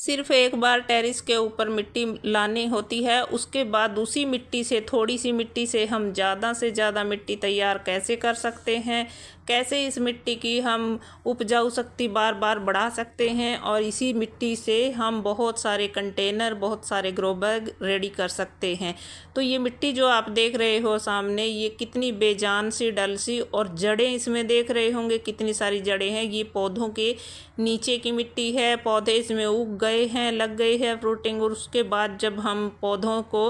सिर्फ एक बार टेरेस के ऊपर मिट्टी लानी होती है, उसके बाद उसी मिट्टी से, थोड़ी सी मिट्टी से हम ज़्यादा से ज़्यादा मिट्टी तैयार कैसे कर सकते हैं, कैसे इस मिट्टी की हम उपजाऊ शक्ति बार बार बढ़ा सकते हैं और इसी मिट्टी से हम बहुत सारे कंटेनर, बहुत सारे ग्रो बैग रेडी कर सकते हैं। तो ये मिट्टी जो आप देख रहे हो सामने, ये कितनी बेजान सी, डल सी, और जड़ें इसमें देख रहे होंगे कितनी सारी जड़ें हैं। ये पौधों के नीचे की मिट्टी है, पौधे इसमें उग गए हैं, लग गई है फ्रूटिंग, और उसके बाद जब हम पौधों को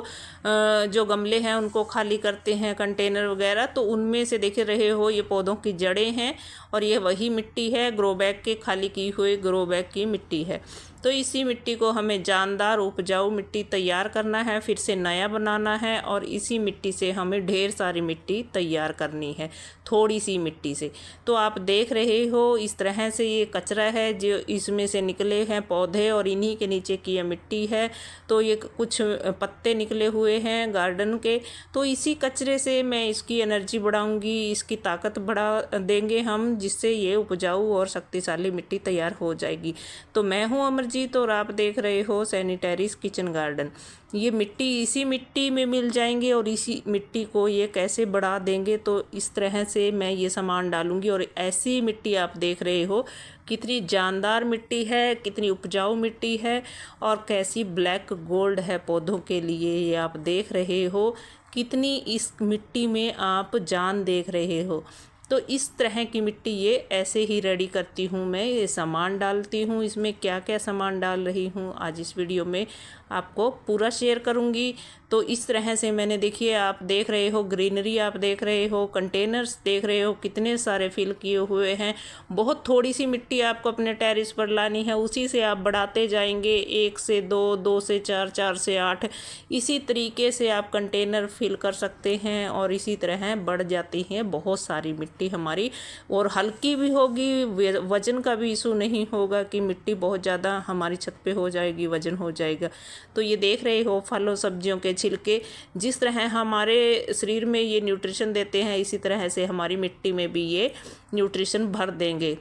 जो गमले हैं उनको खाली करते हैं, कंटेनर वगैरह, तो उनमें से देख रहे हो ये पौधों की जड़ें हैं और ये वही मिट्टी है, ग्रो बैग के खाली की हुई ग्रो बैग की मिट्टी है। तो इसी मिट्टी को हमें जानदार उपजाऊ मिट्टी तैयार करना है, फिर से नया बनाना है, और इसी मिट्टी से हमें ढेर सारी मिट्टी तैयार करनी है थोड़ी सी मिट्टी से। तो आप देख रहे हो इस तरह से ये कचरा है जो इसमें से निकले हैं पौधे, और इन्हीं के नीचे की ये मिट्टी है। तो ये कुछ पत्ते निकले हुए हैं गार्डन के, तो इसी कचरे से मैं इसकी एनर्जी बढ़ाऊंगी, इसकी ताकत बढ़ा देंगे हम, जिससे ये उपजाऊ और शक्तिशाली मिट्टी तैयार हो जाएगी। तो मैं हूँ अमरजीत और आप देख रहे हो सैनी टेरेस किचन गार्डन। ये मिट्टी इसी मिट्टी में मिल जाएंगे और इसी मिट्टी को ये कैसे बढ़ा देंगे, तो इस तरह से मैं ये सामान डालूंगी। और ऐसी मिट्टी आप देख रहे हो कितनी जानदार मिट्टी है, कितनी उपजाऊ मिट्टी है, और कैसी ब्लैक गोल्ड है पौधों के लिए। ये आप देख रहे हो कितनी इस मिट्टी में आप जान देख रहे हो। तो इस तरह की मिट्टी ये ऐसे ही रेडी करती हूँ मैं, ये सामान डालती हूँ। इसमें क्या क्या सामान डाल रही हूँ आज इस वीडियो में आपको पूरा शेयर करूँगी। तो इस तरह से मैंने, देखिए आप देख रहे हो ग्रीनरी, आप देख रहे हो कंटेनर्स, देख रहे हो कितने सारे फिल किए हुए हैं। बहुत थोड़ी सी मिट्टी आपको अपने टेरेस पर लानी है, उसी से आप बढ़ाते जाएंगे, 1 से 2, 2 से 4, 4 से 8, इसी तरीके से आप कंटेनर फिल कर सकते हैं। और इसी तरह बढ़ जाती है बहुत सारी मिट्टी हमारी, और हल्की भी होगी, वजन का भी इशू नहीं होगा कि मिट्टी बहुत ज़्यादा हमारी छत पे हो जाएगी, वजन हो जाएगा। तो ये देख रहे हो फलों सब्जियों के छिलके जिस तरह हमारे शरीर में ये न्यूट्रिशन देते हैं, इसी तरह से हमारी मिट्टी में भी ये न्यूट्रिशन भर देंगे।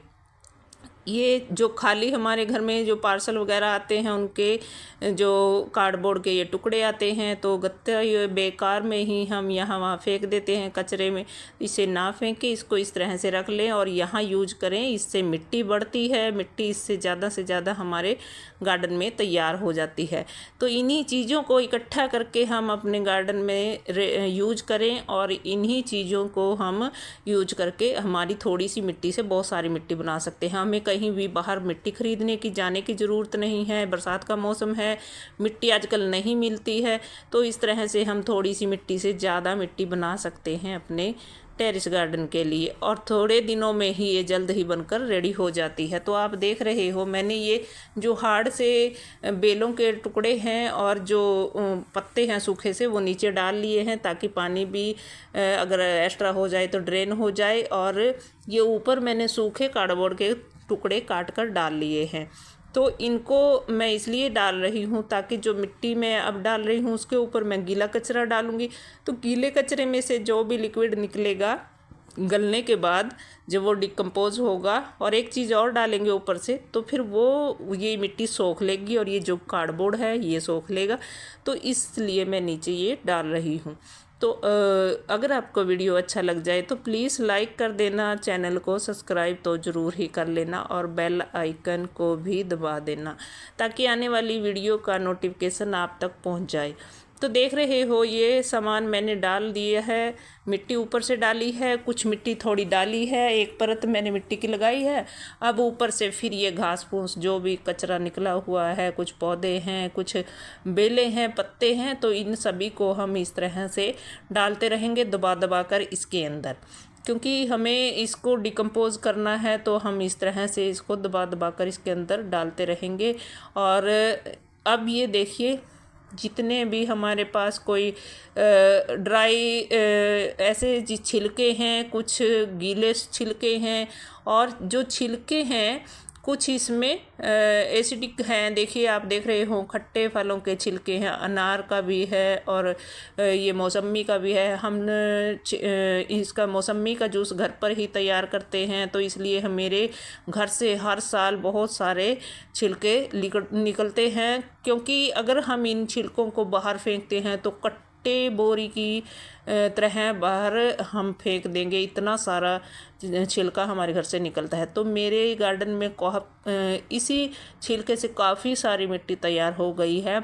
ये जो खाली हमारे घर में जो पार्सल वगैरह आते हैं, उनके जो कार्डबोर्ड के ये टुकड़े आते हैं, तो गत्ता ये बेकार में ही हम यहाँ वहाँ फेंक देते हैं कचरे में। इसे ना फेंकें, इसको इस तरह से रख लें और यहाँ यूज करें। इससे मिट्टी बढ़ती है, मिट्टी इससे ज़्यादा से ज़्यादा हमारे गार्डन में तैयार हो जाती है। तो इन्हीं चीज़ों को इकट्ठा करके हम अपने गार्डन में यूज करें, और इन्हीं चीज़ों को हम यूज करके हमारी थोड़ी सी मिट्टी से बहुत सारी मिट्टी बना सकते हैं। हमें कहीं भी बाहर मिट्टी खरीदने की, जाने की ज़रूरत नहीं है। बरसात का मौसम है, मिट्टी आजकल नहीं मिलती है, तो इस तरह से हम थोड़ी सी मिट्टी से ज़्यादा मिट्टी बना सकते हैं अपने टेरेस गार्डन के लिए, और थोड़े दिनों में ही ये जल्द ही बनकर रेडी हो जाती है। तो आप देख रहे हो मैंने ये जो हार्ड से बेलों के टुकड़े हैं और जो पत्ते हैं सूखे से, वो नीचे डाल लिए हैं, ताकि पानी भी अगर एक्स्ट्रा हो जाए तो ड्रेन हो जाए। और ये ऊपर मैंने सूखे कार्डबोर्ड के टुकड़े काट कर डाल लिए हैं। तो इनको मैं इसलिए डाल रही हूँ ताकि जो मिट्टी मैं अब डाल रही हूँ उसके ऊपर मैं गीला कचरा डालूँगी, तो गीले कचरे में से जो भी लिक्विड निकलेगा गलने के बाद, जब वो डिकम्पोज होगा और एक चीज़ और डालेंगे ऊपर से, तो फिर वो ये मिट्टी सोख लेगी और ये जो कार्डबोर्ड है ये सोख लेगा। तो इसलिए मैं नीचे ये डाल रही हूँ। तो अगर आपको वीडियो अच्छा लग जाए तो प्लीज़ लाइक कर देना, चैनल को सब्सक्राइब तो ज़रूर ही कर लेना, और बेल आइकन को भी दबा देना, ताकि आने वाली वीडियो का नोटिफिकेशन आप तक पहुंच जाए। तो देख रहे हो ये सामान मैंने डाल दिया है, मिट्टी ऊपर से डाली है, कुछ मिट्टी थोड़ी डाली है, एक परत मैंने मिट्टी की लगाई है। अब ऊपर से फिर ये घास फूस जो भी कचरा निकला हुआ है, कुछ पौधे हैं, कुछ बेलें हैं, पत्ते हैं, तो इन सभी को हम इस तरह से डालते रहेंगे दबा दबा कर इसके अंदर, क्योंकि हमें इसको डिकम्पोज करना है। तो हम इस तरह से इसको दबा दबा कर इसके अंदर डालते रहेंगे। और अब ये देखिए जितने भी हमारे पास कोई ड्राई ऐसे छिलके हैं, कुछ गीले छिलके हैं, और जो छिलके हैं कुछ इसमें एसिडिक हैं। देखिए आप देख रहे हो खट्टे फलों के छिलके हैं, अनार का भी है और ये मौसम्मी का भी है। हम इसका मौसम्मी का जूस घर पर ही तैयार करते हैं, तो इसलिए हम मेरे घर से हर साल बहुत सारे छिलके निकलते हैं, क्योंकि अगर हम इन छिलकों को बाहर फेंकते हैं तो कट्टे बोरी की तरह बाहर हम फेंक देंगे, इतना सारा छिलका हमारे घर से निकलता है। तो मेरे गार्डन में इसी छिलके से काफ़ी सारी मिट्टी तैयार हो गई है।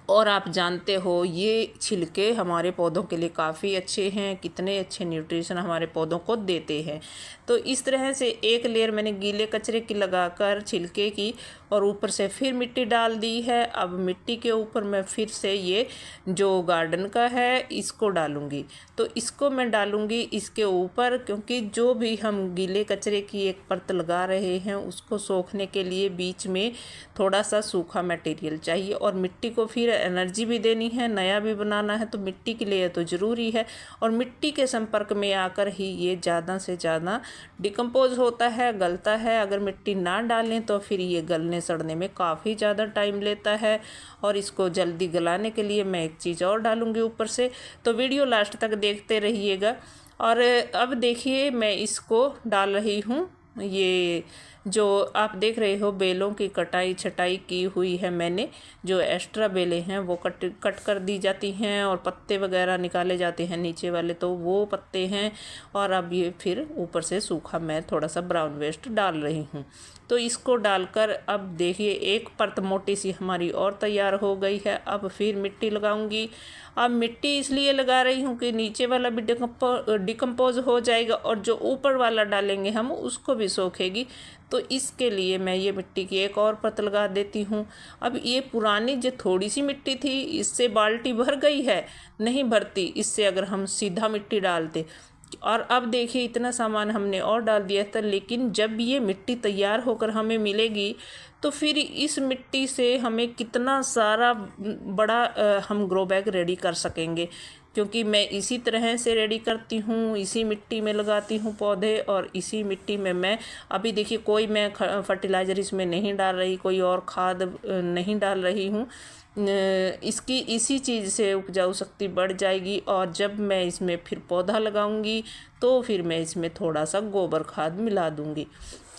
और आप जानते हो ये छिलके हमारे पौधों के लिए काफ़ी अच्छे हैं, कितने अच्छे न्यूट्रिशन हमारे पौधों को देते हैं। तो इस तरह से एक लेयर मैंने गीले कचरे की लगाकर छिलके की और ऊपर से फिर मिट्टी डाल दी है। अब मिट्टी के ऊपर मैं फिर से ये जो गार्डन का है इसको डालूँगी। तो इसको मैं डालूँगी इसके ऊपर, क्योंकि जो भी हम गीले कचरे की एक परत लगा रहे हैं उसको सोखने के लिए बीच में थोड़ा सा सूखा मटेरियल चाहिए और मिट्टी को फिर एनर्जी भी देनी है, नया भी बनाना है, तो मिट्टी के लिए तो ज़रूरी है। और मिट्टी के संपर्क में आकर ही ये ज़्यादा से ज़्यादा डिकम्पोज होता है, गलता है। अगर मिट्टी ना डालें तो फिर ये गलने सड़ने में काफ़ी ज़्यादा टाइम लेता है। और इसको जल्दी गलाने के लिए मैं एक चीज़ और डालूँगी ऊपर से, तो वीडियो लास्ट तक देखते रहिएगा। और अब देखिए मैं इसको डाल रही हूँ, ये जो आप देख रहे हो बेलों की कटाई छटाई की हुई है मैंने। जो एक्स्ट्रा बेलें हैं वो कट कर दी जाती हैं और पत्ते वगैरह निकाले जाते हैं नीचे वाले, तो वो पत्ते हैं। और अब ये फिर ऊपर से सूखा मैं थोड़ा सा ब्राउन वेस्ट डाल रही हूँ। तो इसको डालकर अब देखिए एक परत मोटी सी हमारी और तैयार हो गई है। अब फिर मिट्टी लगाऊंगी। अब मिट्टी इसलिए लगा रही हूँ कि नीचे वाला भी डिकम्पोज हो जाएगा और जो ऊपर वाला डालेंगे हम उसको भी सोखेगी। तो इसके लिए मैं ये मिट्टी की एक और परत लगा देती हूँ। अब ये पुरानी जो थोड़ी सी मिट्टी थी इससे बाल्टी भर गई है, नहीं भरती इससे अगर हम सीधा मिट्टी डालते। और अब देखिए इतना सामान हमने और डाल दिया था, लेकिन जब ये मिट्टी तैयार होकर हमें मिलेगी तो फिर इस मिट्टी से हमें कितना सारा बड़ा हम ग्रो बैग रेडी कर सकेंगे। क्योंकि मैं इसी तरह से रेडी करती हूँ, इसी मिट्टी में लगाती हूँ पौधे और इसी मिट्टी में मैं अभी देखिए कोई मैं फर्टिलाइज़र इसमें नहीं डाल रही, कोई और खाद नहीं डाल रही हूँ। इसकी इसी चीज़ से उपजाऊ शक्ति बढ़ जाएगी। और जब मैं इसमें फिर पौधा लगाऊंगी तो फिर मैं इसमें थोड़ा सा गोबर खाद मिला दूंगी,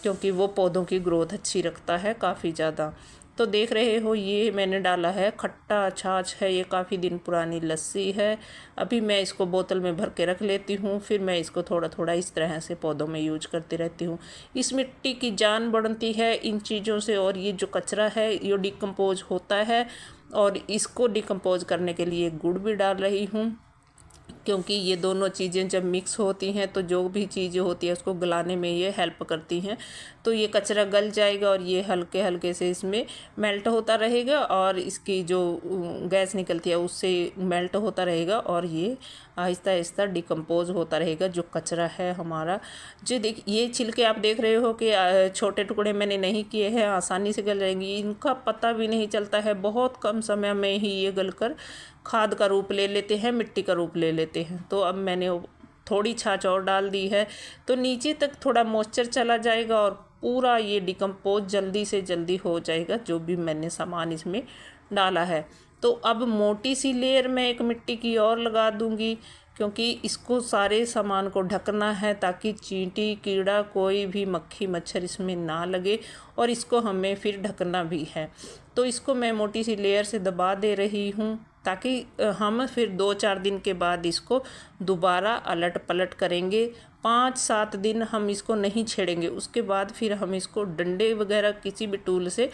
क्योंकि वो पौधों की ग्रोथ अच्छी रखता है काफ़ी ज़्यादा। तो देख रहे हो ये मैंने डाला है खट्टा छाछ है, ये काफ़ी दिन पुरानी लस्सी है। अभी मैं इसको बोतल में भर के रख लेती हूँ, फिर मैं इसको थोड़ा थोड़ा इस तरह से पौधों में यूज करती रहती हूँ। इस मिट्टी की जान बढ़ती है इन चीज़ों से। और ये जो कचरा है ये डिकम्पोज होता है और इसको डिकम्पोज करने के लिए गुड़ भी डाल रही हूँ, क्योंकि ये दोनों चीज़ें जब मिक्स होती हैं तो जो भी चीज़ें होती है उसको गलाने में ये हेल्प करती हैं। तो ये कचरा गल जाएगा और ये हल्के हल्के से इसमें मेल्ट होता रहेगा और इसकी जो गैस निकलती है उससे मेल्ट होता रहेगा और ये आहिस्ता आहिस्ता डिकम्पोज होता रहेगा जो कचरा है हमारा। जो ये छिलके आप देख रहे हो कि छोटे टुकड़े मैंने नहीं किए हैं, आसानी से गल जाएंगी, इनका पता भी नहीं चलता है। बहुत कम समय में ही ये गलकर खाद का रूप ले लेते हैं, मिट्टी का रूप ले लेते हैं। तो अब मैंने थोड़ी छाछ और डाल दी है तो नीचे तक थोड़ा मॉइस्चर चला जाएगा और पूरा ये डिकम्पोज जल्दी से जल्दी हो जाएगा जो भी मैंने सामान इसमें डाला है। तो अब मोटी सी लेयर मैं एक मिट्टी की और लगा दूंगी, क्योंकि इसको सारे सामान को ढकना है ताकि चींटी कीड़ा कोई भी मक्खी मच्छर इसमें ना लगे और इसको हमें फिर ढकना भी है। तो इसको मैं मोटी सी लेयर से दबा दे रही हूँ ताकि हम फिर 2-4 दिन के बाद इसको दोबारा अलट पलट करेंगे। 5-7 दिन हम इसको नहीं छेड़ेंगे, उसके बाद फिर हम इसको डंडे वगैरह किसी भी टूल से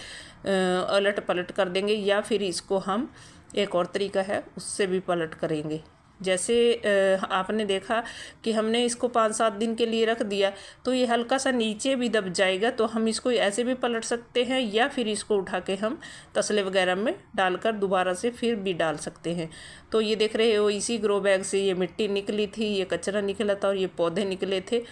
अलट पलट कर देंगे, या फिर इसको हम एक और तरीका है उससे भी पलट करेंगे। जैसे आपने देखा कि हमने इसको 5-7 दिन के लिए रख दिया तो ये हल्का सा नीचे भी दब जाएगा, तो हम इसको ऐसे भी पलट सकते हैं या फिर इसको उठा के हम तसले वगैरह में डालकर दोबारा से फिर भी डाल सकते हैं। तो ये देख रहे हो इसी ग्रो बैग से ये मिट्टी निकली थी, ये कचरा निकला था और ये पौधे निकले थे।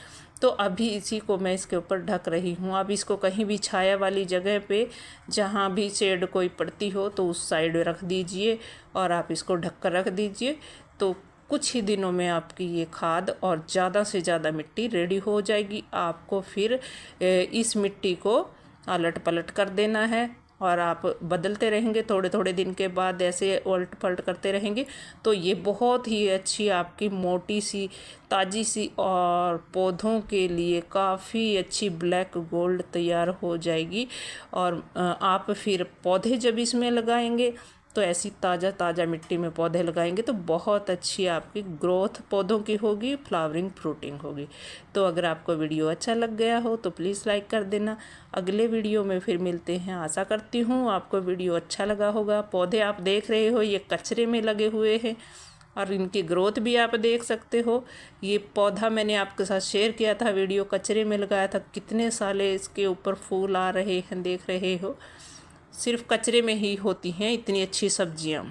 तो अभी इसी को मैं इसके ऊपर ढक रही हूँ। अब इसको कहीं भी छाया वाली जगह पे जहाँ भी शेड कोई पड़ती हो तो उस साइड रख दीजिए और आप इसको ढक कर रख दीजिए। तो कुछ ही दिनों में आपकी ये खाद और ज़्यादा से ज़्यादा मिट्टी रेडी हो जाएगी। आपको फिर इस मिट्टी को अलट पलट कर देना है और आप बदलते रहेंगे, थोड़े थोड़े दिन के बाद ऐसे उलट पलट करते रहेंगे तो ये बहुत ही अच्छी आपकी मोटी सी ताज़ी सी और पौधों के लिए काफ़ी अच्छी ब्लैक गोल्ड तैयार हो जाएगी। और आप फिर पौधे जब इसमें लगाएंगे तो ऐसी ताज़ा ताज़ा मिट्टी में पौधे लगाएंगे तो बहुत अच्छी आपकी ग्रोथ पौधों की होगी, फ्लावरिंग फ्रूटिंग होगी। तो अगर आपको वीडियो अच्छा लग गया हो तो प्लीज़ लाइक कर देना। अगले वीडियो में फिर मिलते हैं। आशा करती हूँ आपको वीडियो अच्छा लगा होगा। पौधे आप देख रहे हो ये कचरे में लगे हुए हैं और इनकी ग्रोथ भी आप देख सकते हो। ये पौधा मैंने आपके साथ शेयर किया था, वीडियो कचरे में लगाया था, कितने साले इसके ऊपर फूल आ रहे हैं, देख रहे हो। सिर्फ कचरे में ही होती हैं इतनी अच्छी सब्जियां।